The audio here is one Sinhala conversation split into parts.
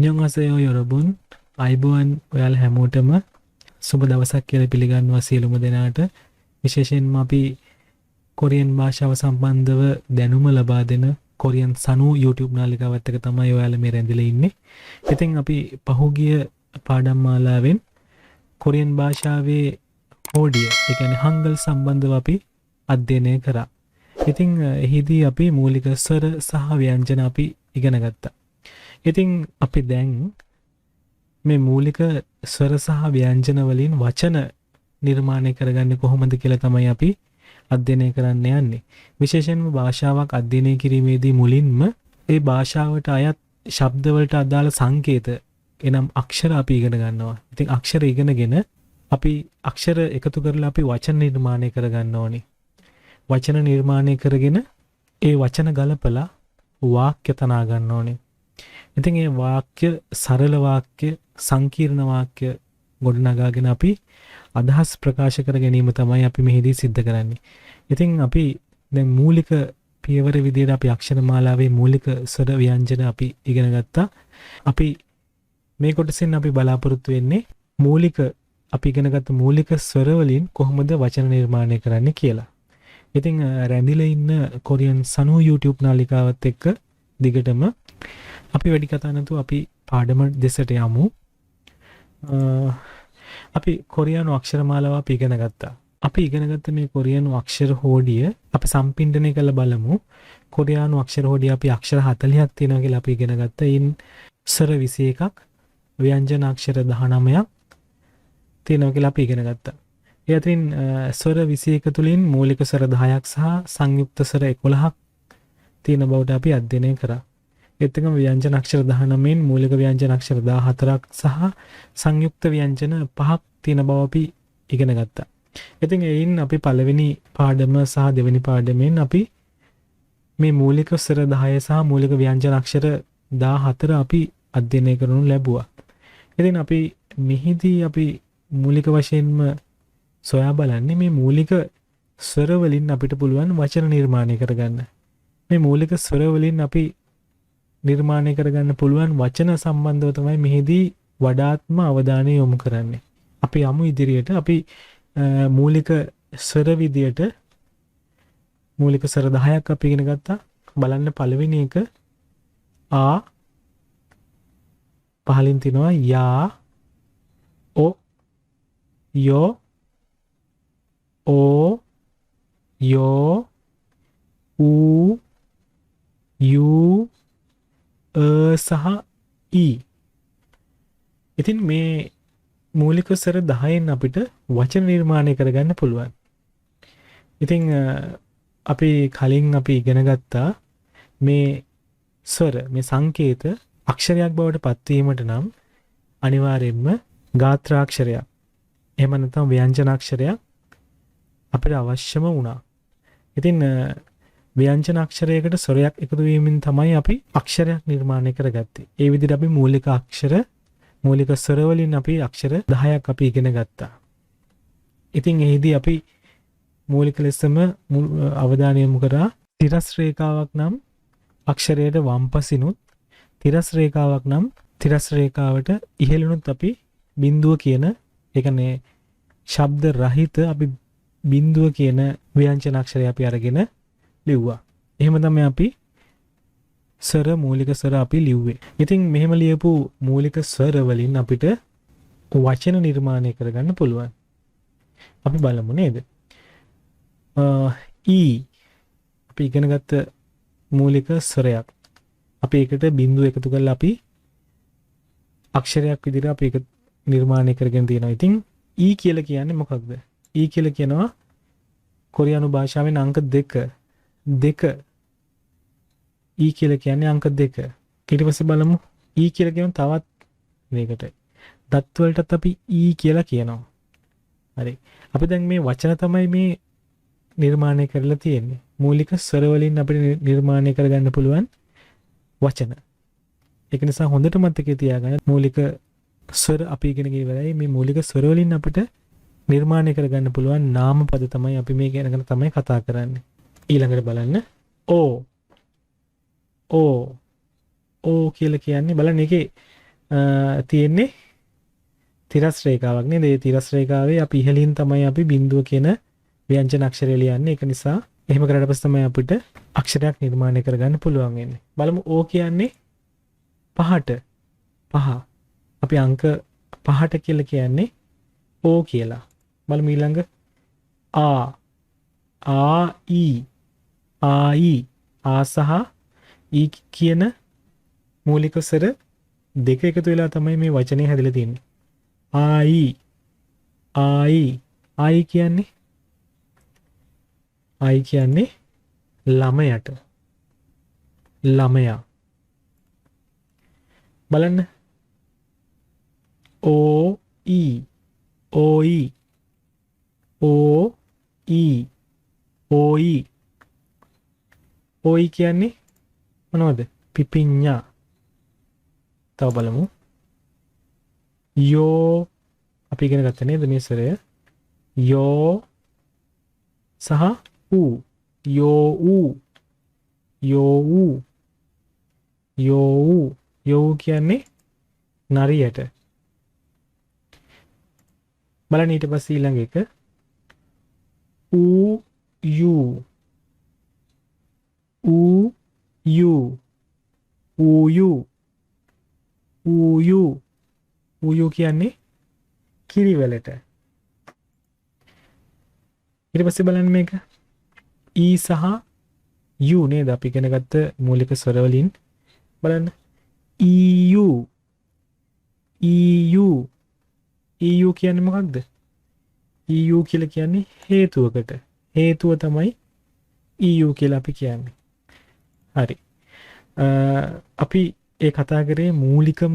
안녕하세요 여러분. අයිබෝන් ඔයාලා හැමෝටම සුබ දවසක් කියලා පිළිගන්නවා සියලුම දෙනාට. විශේෂයෙන්ම අපි කොරියන් භාෂාව සම්බන්ධව දැනුම ලබා දෙන කොරියන් සනු YouTube නාලිකාවත් එක තමයි ඔයාලා මේ රැඳිලා ඉන්නේ. ඉතින් අපි පහුගිය පාඩම් මාලාවෙන් කොරියන් භාෂාවේ හෝඩිය, ඒ කියන්නේ හංගල් සම්බන්ධව අපි අධ්‍යයනය කරා. ඉතින් එහිදී අපි මූලික ස්වර සහ ව්‍යංජන අපි ඉගෙන ගත්තා. ඉතින් අපි දැන් මේ මූලික ස්වර සහ ව්‍යංජන වලින් වචන නිර්මාණය කරගන්නේ කොහොමද කියලා තමයි අපි අධ්‍යයනය කරන්න යන්නේ. විශේෂයෙන්ම භාෂාවක් අධ්‍යයනය කිරීමේදී මුලින්ම ඒ භාෂාවට අයත් ශබ්ද වලට අදාළ සංකේත එනම් අක්ෂර අපි ඉගෙන ගන්නවා. ඉතින් අක්ෂර ඉගෙනගෙන අපි අක්ෂර එකතු කරලා අපි වචන නිර්මාණය කරගන්න ඕනේ. වචන නිර්මාණය කරගෙන ඒ වචන ගලපලා වාක්‍ය තනා ගන්න ඕනේ. ඉතින් මේ වාක්‍ය සරල වාක්‍ය සංකීර්ණ වාක්‍ය ගොඩනගාගෙන අපි අදහස් ප්‍රකාශ කර ගැනීම තමයි අපි මෙහිදී සිද්ධ කරන්නේ. ඉතින් අපි දැන් මූලික පියවර විදිහට අපි අක්ෂර මාලාවේ මූලික ස්වර ව්‍යංජන අපි ඉගෙන ගත්තා. අපි මේ කොටසෙන් අපි බලාපොරොත්තු වෙන්නේ මූලික අපි ඉගෙනගත්තු මූලික ස්වර වලින් කොහොමද වචන නිර්මාණය කරන්නේ කියලා. ඉතින් රැඳිලා ඉන්න කොරියන් සනු YouTube නාලිකාවත් එක්ක දිගටම අපි වැඩි කතා නැතුව අපි පාඩම දෙසට යමු. අපි කොරියානු අක්ෂර මාලාව අපි ඉගෙන ගත්තා. අපි ඉගෙන ගත්ත මේ කොරියානු අක්ෂර හෝඩිය අපි සම්පින්ඩනය කරලා බලමු. කොරියානු අක්ෂර හෝඩිය අපි අක්ෂර 40ක් තියෙනවා කියලා අපි ඉගෙන ගත්තා. ඉන් ස්වර 21ක්, ව්‍යංජන අක්ෂර 19ක් තියෙනවා කියලා අපි ඉගෙන ගත්තා. ඒ අතරින් ස්වර 21 තුලින් මූලික ස්වර 10ක් සහ සංයුක්ත ස්වර 11ක් තියෙන බවට අපි අධ්‍යයනය කරා. ඒත් එකම ව්‍යංජන අක්ෂර 19න් මූලික ව්‍යංජන අක්ෂර 14ක් සහ සංයුක්ත ව්‍යංජන 5ක් තියෙන බව අපි ඉගෙන ගත්තා. ඉතින් එයින් අපි පළවෙනි පාඩම සහ දෙවෙනි පාඩමෙන් අපි මේ මූලික ස්වර 10 සහ මූලික ව්‍යංජන අක්ෂර 14 අපි අධ්‍යයනය කරනු ලැබුවා. ඉතින් අපි මෙහිදී අපි මූලික වශයෙන්ම සොයා බලන්නේ මේ මූලික ස්වර වලින් අපිට පුළුවන් වචන නිර්මාණය කරගන්න. මේ මූලික ස්වර වලින් අපි නිර්මාණය කරගන්න පුළුවන් වචන සම්බන්ධව තමයි මෙහිදී වඩාත්ම අවධානය යොමු කරන්නේ. අපි යමු ඉදිරියට. අපි මූලික ස්වර විදියට මූලික ස්වර 10ක් අපි ඉගෙන ගත්තා. බලන්න පළවෙනි එක ආ, පහලින් තිනවා යා, ඔ, යෝ, ඕ, යෝ, ඌ, යූ, සහ ඊ. ඉතින් මේ මූලික ස්වර 10න් අපිට වචන නිර්මාණය කරගන්න පුළුවන්. ඉතින් අපි කලින් අපි ඉගෙන ගත්තා මේ ස්වර, මේ සංකේත අක්ෂරයක් බවට පත්වීමට නම් අනිවාර්යයෙන්ම ගාත්‍රාක්ෂරයක් එහෙම නැත්නම් ව්‍යංජනාක්ෂරයක් අපිට අවශ්‍යම වුණා. ඉතින් ව්‍යංජන අක්ෂරයකට ස්වරයක් එකතු වීමෙන් තමයි අපි අක්ෂරයක් නිර්මාණය කරගත්තේ. ඒ විදිහට අපි මූලික ස්වර වලින් අපි අක්ෂර 10ක් අපි ඉගෙන ගත්තා. ඉතින් එහිදී අපි මූලික ලෙසම අවධානය යොමු කරා තිරස් රේඛාවක් නම් අක්ෂරයට වම්පසිනුත්, තිරස් රේඛාවක් නම් තිරස් රේඛාවට ඉහළිනුත් අපි බිඳුව කියන, ඒ කියන්නේ ශබ්ද රහිත අපි බිඳුව කියන ව්‍යංජන අක්ෂරය අපි අරගෙන ලිව්වා. එහෙම තමයි අපි ස්වර මූලික ස්වර අපි ලිව්වේ. ඉතින් මෙහෙම ලියපු මූලික ස්වර වලින් අපිට වචන නිර්මාණය කරගන්න පුළුවන්. අපි බලමු නේද? ඊ අපි ඉගෙන ගත්ත මූලික ස්වරයක්. අපි ඒකට බිඳුව එකතු කරලා අපි අක්ෂරයක් විදිහට අපි ඒක නිර්මාණය කරගෙන තියෙනවා. ඉතින් ඊ කියලා කියන්නේ මොකක්ද? ඊ කියලා කියනවා කොරියානු භාෂාවෙන් අංක 2 ඊ කියලා කියන්නේ අංක 2. ඊට පස්සේ බලමු ඊ කියලා කියන තවත් මේකට. දත් වලටත් අපි ඊ කියලා කියනවා. හරි. අපි දැන් මේ වචන තමයි මේ නිර්මාණය කරලා තියෙන්නේ. මූලික ස්වර වලින් අපිට නිර්මාණය කරගන්න පුළුවන් වචන. ඒක නිසා හොඳට මතකයේ තියාගන්න මූලික ස්වර අපි ඉගෙන ගියවරයි මේ මූලික ස්වර වලින් අපිට නිර්මාණය කරගන්න පුළුවන් නාම පද තමයි අපි මේ ගැන තමයි කතා කරන්නේ. ඊළඟට බලන්න ඕ කියලා කියන්නේ බලන්න ඒකේ තියෙන්නේ තිරස් රේඛාවක් නේද? ඒ තිරස් රේඛාවේ අපි ඉහළින් තමයි අපි බිඳුව කියන ව්‍යංජන අක්ෂරය ලියන්නේ. ඒක නිසා එහෙම කරලා පස්සේ තමයි අපිට අක්ෂරයක් නිර්මාණය කරගන්න පුළුවන් වෙන්නේ. බලමු ඕ කියන්නේ පහට. පහ. අපි අංක 5ට කියලා කියන්නේ ඕ කියලා. බලමු ඊළඟ ආ. ආයි. ආ සහ ඊ කියන මූලික ස්වර දෙක එකතු වෙලා තමයි මේ වචනේ හැදිලා තියෙන්නේ. ආයි කියන්නේ ළමයට. ළමයා. බලන්න. ඕයි කියන්නේ මොනවද? පිපිඤ්ඤා. තව බලමු. යෝ අපි ඉගෙන ගත්තා නේද මේ ස්වරය? යෝ සහ ඌ. යෝ කියන්නේ නරියට. බලන්න ඊට පස්සේ ඊළඟ එක ඌයු කියන්නේ කිරිවැලට. ඊට පස්සේ බලන්න මේක ඊ සහ යු නේද? අපි ඉගෙන ගත්ත මූලික ස්වර වලින් බලන්න EU කියන්නේ මොකක්ද? EU කියලා කියන්නේ හේතුවකට. හේතුව තමයි EU කියලා අපි කියන්නේ. හරි. අපි ඒ කතා කරේ මූලිකම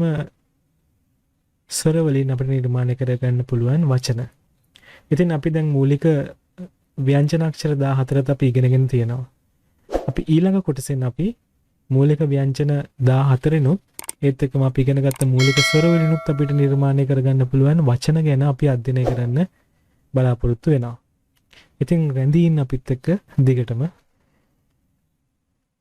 ස්වර වලින් අපිට නිර්මාණය කරගන්න පුළුවන් වචන. ඉතින් අපි දැන් මූලික ව්‍යංජන අක්ෂර 14ත් අපි ඉගෙනගෙන තියෙනවා. අපි ඊළඟ කොටසෙන් අපි මූලික ව්‍යංජන 14නුත් ඒත් එක්කම අපි ඉගෙන ගත්ත මූලික ස්වර වලිනුත් අපිට නිර්මාණය කරගන්න පුළුවන් වචන ගැන අපි අධ්‍යයනය කරන්න බලාපොරොත්තු වෙනවා. ඉතින් රැඳී ඉන්න අපිත් එක්ක දිගටම